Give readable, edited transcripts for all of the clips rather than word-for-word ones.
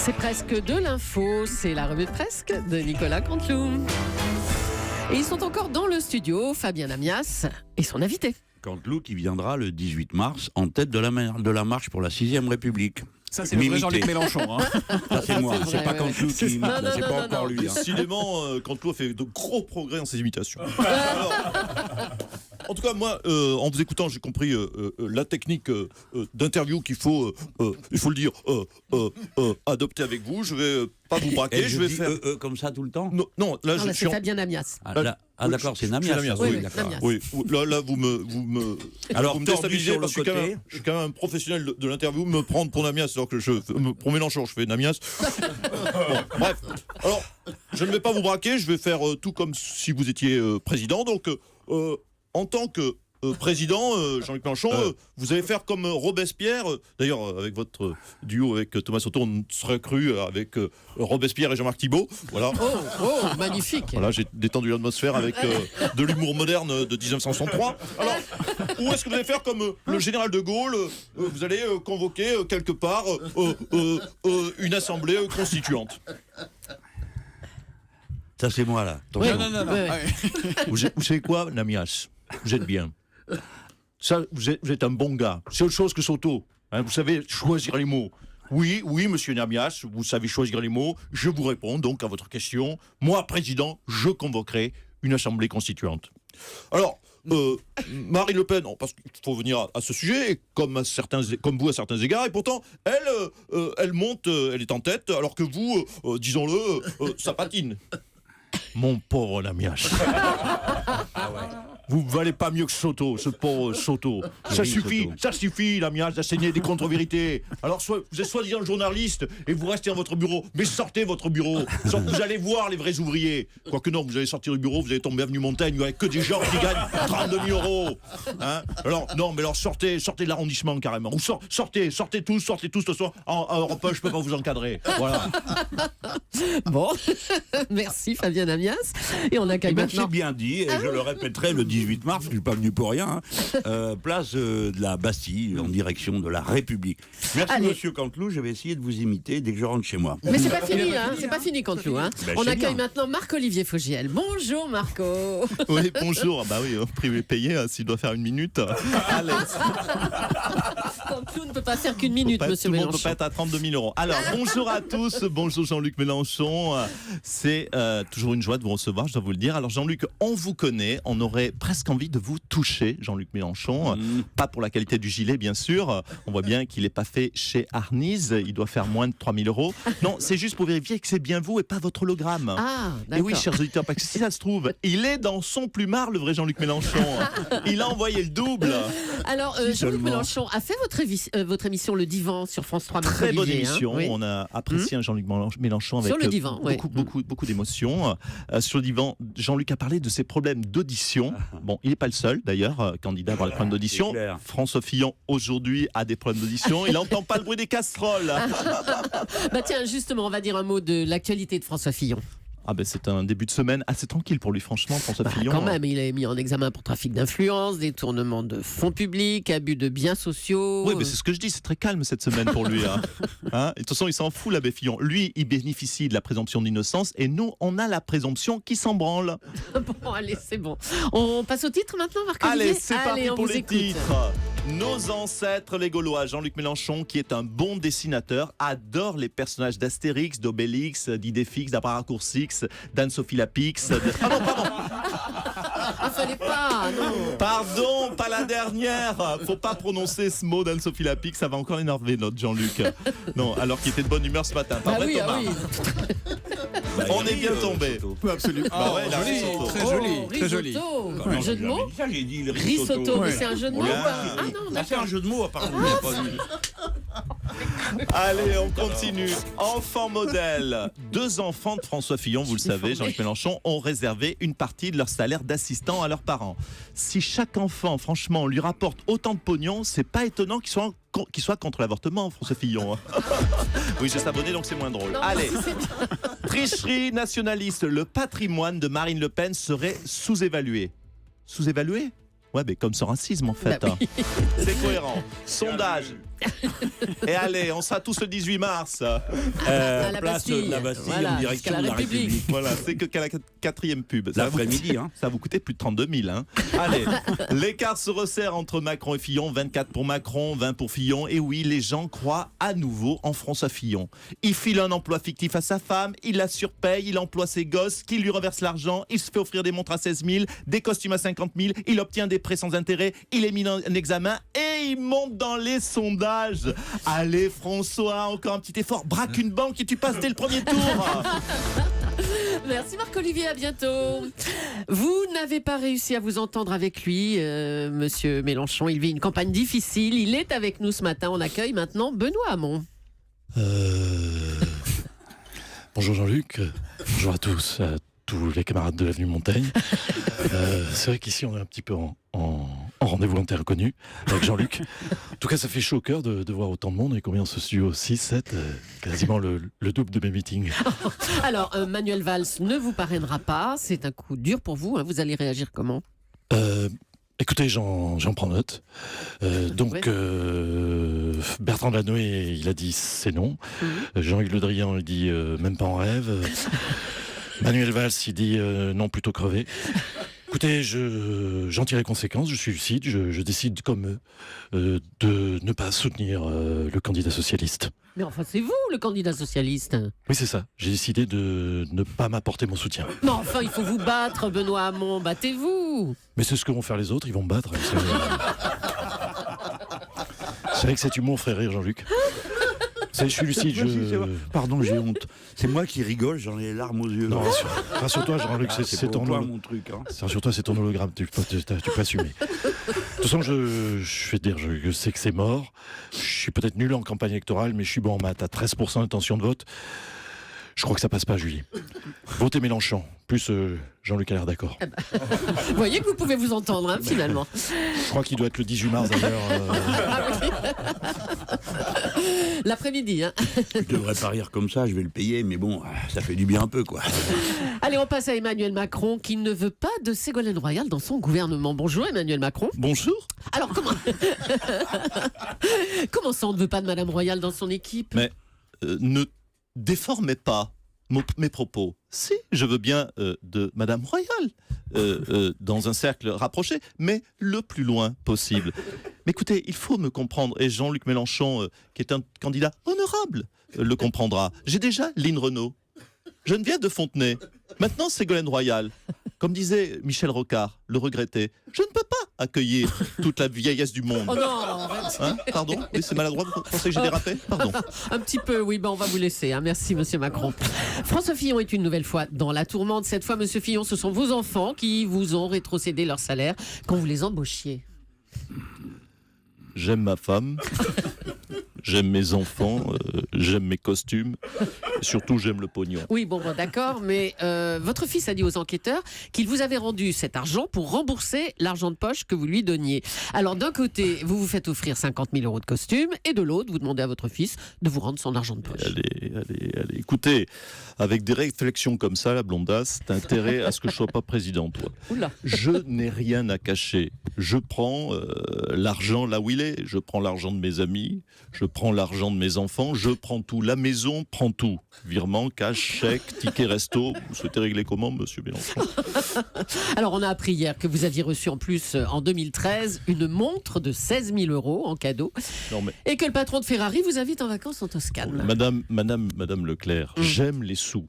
C'est presque de l'info, c'est la revue de presque de Nicolas Canteloup. Et ils sont encore dans le studio, Fabien Amias et son invité. Canteloup qui viendra le 18 mars en tête de la marche pour la 6ème République. Ça, c'est le vrai Jean-Luc Mélenchon. Hein. Ça, c'est moi, c'est pas ouais. Canteloup qui imite, là, c'est pas encore lui. Hein. Décidément, Canteloup a fait de gros progrès dans ses imitations. Alors, en tout cas, moi, en vous écoutant, j'ai compris la technique d'interview qu'il faut, il faut le dire, adopter avec vous. Je vais pas vous braquer, Et je vais faire comme ça tout le temps. non, là, je suis c'est Fabien Amias. D'accord, c'est Namias. Namias, oui, d'accord. Namias. Oui, là, vous me Alors, vous me tordu déstabilisez sur le parce que côté. je suis quand même un professionnel de l'interview, me prendre pour Namias alors que pour Mélenchon, je fais Namias. Bon, bref, alors, je ne vais pas vous braquer, je vais faire tout comme si vous étiez président. Donc, en tant que président, Jean-Luc Mélenchon, vous allez faire comme Robespierre. D'ailleurs, avec votre duo avec Thomas Soto, on serait cru avec Robespierre et Jean-Marc Thibault. Voilà. Oh, magnifique. Voilà, j'ai détendu l'atmosphère avec de l'humour moderne de 1963. Alors, ou est-ce que vous allez faire comme le général de Gaulle, vous allez convoquer quelque part une assemblée constituante? Ça, c'est moi, là. Oui. Non. Ouais. Vous savez quoi, Namias? Vous êtes bien. Ça, vous êtes un bon gars. C'est autre chose que Soto. Hein, vous savez choisir les mots. Oui, monsieur Namias, vous savez choisir les mots. Je vous réponds donc à votre question. Moi, président, je convoquerai une assemblée constituante. Alors, Marine Le Pen, parce qu'il faut venir à ce sujet, comme vous à certains égards, et pourtant, elle monte, elle est en tête, alors que vous, disons-le, ça patine. Mon pauvre Namias. Vous valez pas mieux que Soto, ce pauvre Soto. Ça suffit, Namias, d'asséner des contre-vérités. Alors, vous êtes soi-disant journaliste et vous restez dans votre bureau, mais sortez votre bureau. Vous allez voir les vrais ouvriers. Quoique non, vous allez sortir du bureau, vous allez tomber avenue Montaigne avec que des gens qui gagnent 32 000 euros. Hein, alors, non, mais alors sortez de l'arrondissement carrément. Ou sortez tous ce soir. En Europe 1, je peux pas vous encadrer. Voilà. Bon, merci Fabien Amias. Et on accueille maintenant. C'est bien dit, et je le répéterai le 18 mars, je ne suis pas venu pour rien, place de la Bastille, en direction de la République. Merci, Allez. monsieur Canteloup, je vais essayer de vous imiter dès que je rentre chez moi. Mais c'est pas fini, c'est pas fini Canteloup. Ben, On c'est accueille bien. maintenant Marc-Olivier Fogiel. Bonjour Marco. Oui, bonjour. Bah oui, privé payé, s'il doit faire une minute. Allez. Canteloup ne peut pas faire qu'une minute, monsieur Tout le monde ne Mélenchon. peut pas être à 32 000 euros. Alors, bonjour à tous. Bonjour Jean-Luc Mélenchon. C'est toujours une joie de vous recevoir, je dois vous le dire. Alors Jean-Luc, on vous connaît. On aurait presque envie de vous toucher, Jean-Luc Mélenchon. Pas pour la qualité du gilet, bien sûr. On voit bien qu'il n'est pas fait chez Arniz. Il doit faire moins de 3 000 euros. Non, c'est juste pour vérifier que c'est bien vous et pas votre hologramme. Ah, Et d'accord. oui, chers auditeurs, parce que si ça se trouve, il est dans son plumard, le vrai Jean-Luc Mélenchon. Il a envoyé le double. Alors, Jean-Luc seulement. Mélenchon a fait votre émission Le Divan sur France 3. Très bonne Marc-Olivier, émission. oui. On a apprécié un Jean-Luc Mélenchon avec Sur le divan, oui. beaucoup d'émotions. Sur le divan, Jean-Luc a parlé de ses problèmes d'audition. Bon, il n'est pas le seul, d'ailleurs, candidat à avoir des problèmes d'audition. C'est clair. François Fillon, aujourd'hui, a des problèmes d'audition. Il n'entend pas le bruit des casseroles. Bah tiens, justement, on va dire un mot de l'actualité de François Fillon. Ah ben, c'est un début de semaine assez tranquille pour lui, franchement, François Bah, Fillon. quand même, il est mis en examen pour trafic d'influence, détournement de fonds publics, abus de biens sociaux. Oui, mais c'est ce que je dis, c'est très calme cette semaine pour lui. Hein. Et de toute façon, il s'en fout, l'abbé Fillon. Lui, il bénéficie de la présomption d'innocence et nous, on a la présomption qui s'en branle. Bon, allez, c'est bon. On passe au titre maintenant, Marc-Olivier. Allez, c'est parti on pour vous les écoute. titres. Nos ancêtres, les Gaulois, Jean-Luc Mélenchon, qui est un bon dessinateur, adore les personnages d'Astérix, d'Obélix, d'Idéfix, d'Aparacoursix, d'Anne-Sophie Lapix. Ah non, pardon. Ah, fallait pas, non. Pardon, pas la dernière. Faut pas prononcer ce mot d'Anne-Sophie Lapix, ça va encore énerver notre Jean-Luc. Non, alors qu'il était de bonne humeur ce matin. Pas Ah vrai, oui, Thomas? ah oui. On est bien tombé. Oui, absolument. Bah ouais, là, joli, risotto. très joli, très joli. Risotto. Non, Un jeu de j'ai mots jamais dit ça, j'ai dit le Risotto, mais Ouais. c'est un jeu de mots Oui, ou pas ah, Ah non, Ah, c'est un jeu de mots, apparemment. il y a pas eu- Allez, on continue. Enfant modèle. 2 enfants de François Fillon, vous le savez, Jean-Luc Mélenchon, ont réservé une partie de leur salaire d'assistant à leurs parents. Si chaque enfant, franchement, lui rapporte autant de pognon, c'est pas étonnant qu'il soit contre l'avortement, François Fillon. Hein. Oui, je s'abonner, donc c'est moins drôle. Non, Allez, mais c'est bien. tricherie nationaliste. Le patrimoine de Marine Le Pen serait sous-évalué. Sous-évalué ? Ouais, mais comme ce racisme, en fait. Bah oui. C'est cohérent. Sondage. Et allez, on sera tous le 18 mars. à la Place Bastille. de la Bastille Voilà, en direction jusqu'à de la la République. République. Voilà, c'est que la 4e pub. Ça va vous L'après-midi, coûter- hein. Ça va vous coûter plus de 32 000. Hein. Allez, l'écart se resserre entre Macron et Fillon. 24 pour Macron, 20 pour Fillon. Et oui, les gens croient à nouveau en François Fillon. Il file un emploi fictif à sa femme, il la surpaye, il emploie ses gosses, qui lui reverse l'argent, il se fait offrir des montres à 16 000, des costumes à 50 000, il obtient des prêts sans intérêt, il est mis en examen et il monte dans les sondages. Allez François, encore un petit effort, braque une banque et tu passes dès le premier tour. Merci Marc-Olivier, à bientôt. Vous n'avez pas réussi à vous entendre avec lui, monsieur Mélenchon. Il vit une campagne difficile. Il est avec nous ce matin. On accueille maintenant Benoît Hamon. Bonjour Jean-Luc, bonjour à tous les camarades de l'avenue Montaigne. C'est vrai qu'ici on est un petit peu en rendez-vous interconnu avec Jean-Luc. En tout cas ça fait chaud au cœur de voir autant de monde et combien on se studio 6, 7, quasiment le double de mes meetings. Alors, Manuel Valls ne vous parrainera pas. C'est un coup dur pour vous. Hein. Vous allez réagir comment ? Écoutez, j'en prends note. Bertrand Delanoë, il a dit c'est non. Jean-Yves Le Drian, il dit même pas en rêve. Manuel Valls, il dit non, plutôt crevé. Écoutez, j'en tire les conséquences, je suis lucide, je décide comme eux de ne pas soutenir le candidat socialiste. Mais enfin, c'est vous, le candidat socialiste. Oui, c'est ça. J'ai décidé de ne pas m'apporter mon soutien. Mais enfin, il faut vous battre, Benoît Hamon. Battez-vous. Mais c'est ce que vont faire les autres, ils vont me battre. C'est vrai que cet humour ferait rire Jean-Luc. Je suis lucide, Pardon, j'ai honte. C'est moi qui rigole, j'en ai les larmes aux yeux. Non, rassure-toi Jean-Luc, c'est pour ton toi mon truc. Hein. Rassure-toi, c'est ton hologramme, tu peux assumer. De toute façon, je vais te dire, je sais que c'est mort. Je suis peut-être nul en campagne électorale, mais je suis bon en maths. À 13% d'intention de vote, je crois que ça passe pas, Julie. Votez Mélenchon. Plus Jean-Luc a l'air d'accord. Vous voyez que vous pouvez vous entendre, hein, finalement. Je crois qu'il doit être le 18 mars d'ailleurs. L'après-midi, hein. Je devrais pas rire comme ça, je vais le payer, mais bon, ça fait du bien un peu, quoi. Allez, on passe à Emmanuel Macron, qui ne veut pas de Ségolène Royal dans son gouvernement. Bonjour, Emmanuel Macron. Bonjour. Alors, comment ça, on ne veut pas de Madame Royal dans son équipe ? Mais ne déformez pas mes propos. Si, je veux bien de Madame Royal dans un cercle rapproché, mais le plus loin possible. Mais écoutez, il faut me comprendre, et Jean-Luc Mélenchon, qui est un candidat honorable, le comprendra. J'ai déjà Lynn Renault, Geneviève de Fontenay, maintenant Ségolène Royal. Comme disait Michel Rocard, le regretté, je ne peux pas accueillir toute la vieillesse du monde. Oh non, Hein, pardon? Oui, c'est maladroit, vous pensez que j'ai dérapé? Pardon. un petit peu, oui, on va vous laisser. Hein. Merci, monsieur Macron. François Fillon est une nouvelle fois dans la tourmente. Cette fois, monsieur Fillon, ce sont vos enfants qui vous ont rétrocédé leur salaire quand vous les embauchiez. J'aime ma femme, j'aime mes enfants, j'aime mes costumes, et surtout j'aime le pognon. Oui, bon, d'accord, mais votre fils a dit aux enquêteurs qu'il vous avait rendu cet argent pour rembourser l'argent de poche que vous lui donniez. Alors, d'un côté, vous vous faites offrir 50 000 € de costumes, et de l'autre, vous demandez à votre fils de vous rendre son argent de poche. Allez. Écoutez, avec des réflexions comme ça, la blondasse, t'as intérêt à ce que je sois pas président, toi. Oula. Je n'ai rien à cacher. Je prends l'argent là où il est. Je prends l'argent de mes amis, je prends l'argent de mes enfants, je prends tout. La maison prend tout. Virement, cash, chèque, ticket resto. Vous souhaitez régler comment, monsieur Mélenchon? Alors, on a appris hier que vous aviez reçu en plus, en 2013, une montre de 16 000 € en cadeau. Non, mais... Et que le patron de Ferrari vous invite en vacances en Toscane. Madame Leclerc, j'aime les sous.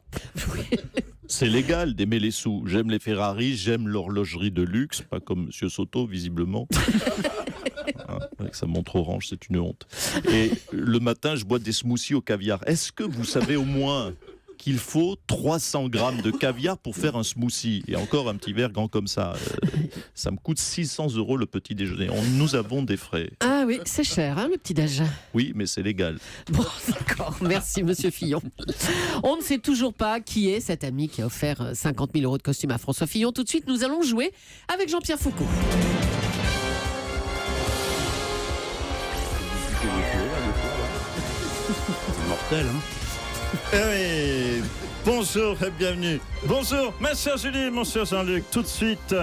C'est légal d'aimer les sous. J'aime les Ferrari, j'aime l'horlogerie de luxe, pas comme monsieur Soto, visiblement. Avec sa montre orange, c'est une honte. Et le matin, je bois des smoothies au caviar. Est-ce que vous savez au moins qu'il faut 300 grammes de caviar pour faire un smoothie? Et encore un petit verre grand comme ça. Ça me coûte 600 € le petit déjeuner. Nous avons des frais. Ah oui, c'est cher, hein, le petit-déj. Oui, mais c'est légal. Bon, d'accord. Merci, monsieur Fillon. On ne sait toujours pas qui est cet ami qui a offert 50 000 € de costume à François Fillon. Tout de suite, nous allons jouer avec Jean-Pierre Foucault. C'est mortel, hein. Eh oui, bonjour et bienvenue. Bonjour, ma chère Julie, mon cher Jean-Luc. Tout de suite,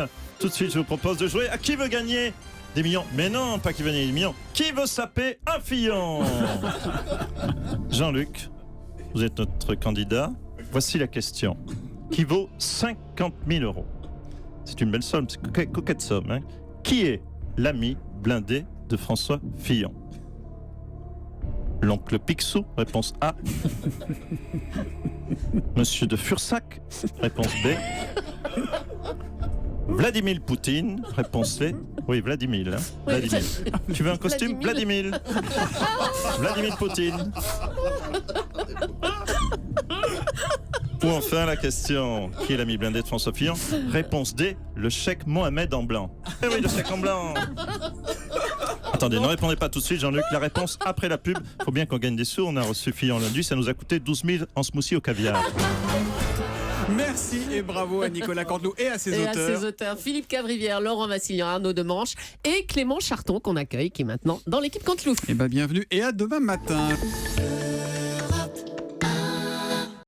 je vous propose de jouer à qui veut gagner des millions. Mais non, pas qui veut gagner des millions. Qui veut saper un Fillon? Jean-Luc, vous êtes notre candidat. Voici la question. Qui vaut 50 000 €. C'est une belle somme, c'est une coquette somme. Hein. Qui est l'ami blindé de François Fillon? L'oncle Picsou, réponse A. Monsieur de Fursac, réponse B. Vladimir Poutine, réponse C. Oui, Vladimir. Hein. Vladimir. Tu veux un costume? Vladimir. Vladimir Poutine. Ou enfin la question, qui est l'ami blindé de François Fillon? Réponse D, le cheikh Mohamed en blanc. Eh oui, le cheikh en blanc. Attendez, ne répondez pas tout de suite, Jean-Luc. La réponse après la pub. Faut bien qu'on gagne des sous. On a reçu Fillon lundi. Ça nous a coûté 12 000 en smoothie au caviar. Merci et bravo à Nicolas Canteloup et à ses Et auteurs. à ses auteurs, Philippe Cavrivière, Laurent Vassilian, Arnaud Demanche et Clément Charton qu'on accueille, qui est maintenant dans l'équipe Canteloup. Et bienvenue et à demain matin.